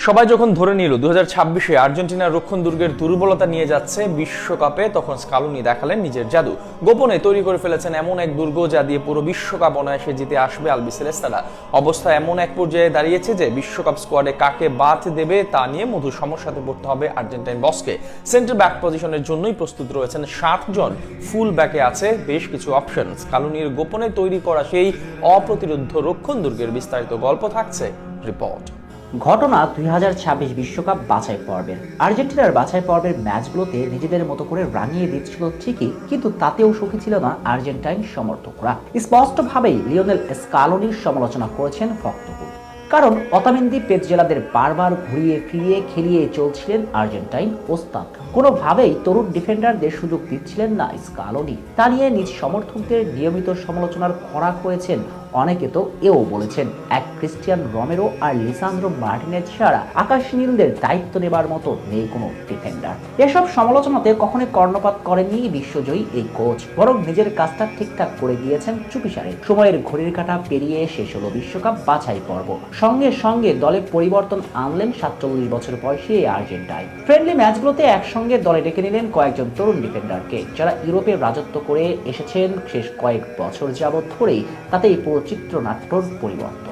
সবাই যখন ধরে নিল 2026-এ আর্জেন্টিনার রক্ষণ দুর্গের দুর্বলতা নিয়ে যাচ্ছে বিশ্বকাপে, তখন স্কালোনি দেখালেন নিজের জাদু। গোপনে তৈরি করে ফেলেছেন এমন এক দুর্গ যা দিয়ে পুরো বিশ্বকাপ অনায়াসে জিতে আসবে আলবিসেলেস্তারা। অবস্থা এমন এক পর্যায়ে দাঁড়িয়েছে যে বিশ্বকাপ স্কোয়াডে কাকে বাদ দেবে তা নিয়ে মধু সমস্যাতে পড়তে হবে আর্জেন্টাইন বসকে। সেন্টার ব্যাক পজিশনের জন্যই প্রস্তুত রয়েছেন 60 জন, ফুল ব্যাকে আছে বেশ কিছু অপশন। স্কালোনির গোপনে তৈরি করা সেই অপ্রতিরোধ্য রক্ষণ দুর্গের বিস্তারিত গল্প থাকছে রিপোর্ট। ঘটনা 2026 বিশ্বকাপ বাছাই পর্বের। আর্জেন্টিনার বাছাই পর্বের ম্যাচগুলোতে নিজেদের মতো করে রাঙিয়ে দিচ্ছিল ঠিকই, কিন্তু তাতেও সুখী ছিল না আর্জেন্টাইন সমর্থকরা। স্পষ্টভাবেই লিওনেল স্কালোনির সমালোচনা করেছেন ভক্তকুল। কারণ অতামেন্দি পেটজেলাদের বারবার ঘুরিয়ে ফিরিয়ে খেলিয়ে চলছিলেন আর্জেন্টাইন ওস্তাদ। কোনোভাবেই তরুণ ডিফেন্ডারদের সুযোগ দিচ্ছিলেন না স্কালোনি। তা নিয়ে নিজ সমর্থকদের নিয়মিত সমালোচনার খোরাক হয়েছেন অনেকে। তো এও বলেছেন, এক ক্রিস্টিয়ান রোমেরো আর লিসান্দ্রো মার্টিনেজ ছাড়া আকাশ নীলদের দায়িত্ব নেবার মতো নেই কোনো ডিফেন্ডার। এসব সমালোচনাতে কখনোই কর্ণপাত করেননি বিশ্বজয়ী এই কোচ, বরং নিজের কাজটা ঠিকঠাক করে গিয়েছেন চুপিসারে। সময়ের ঘড়ির কাঁটা পেরিয়ে শেষ হলো বিশ্বকাপ বাছাই পর্ব। সঙ্গে সঙ্গে দলে পরিবর্তন আনলেন 47 বছর বয়সী এই আর্জেন্টাইন। ফ্রেন্ডলি ম্যাচগুলোতে একসঙ্গে দলে ডেকে নিলেন কয়েকজন তরুণ ডিফেন্ডারকে, যারা ইউরোপে রাজত্ব করে এসেছেন শেষ কয়েক বছর যাবৎ ধরেই। তাতেই পুরো চিত্রনাট্যর পরিবর্তন।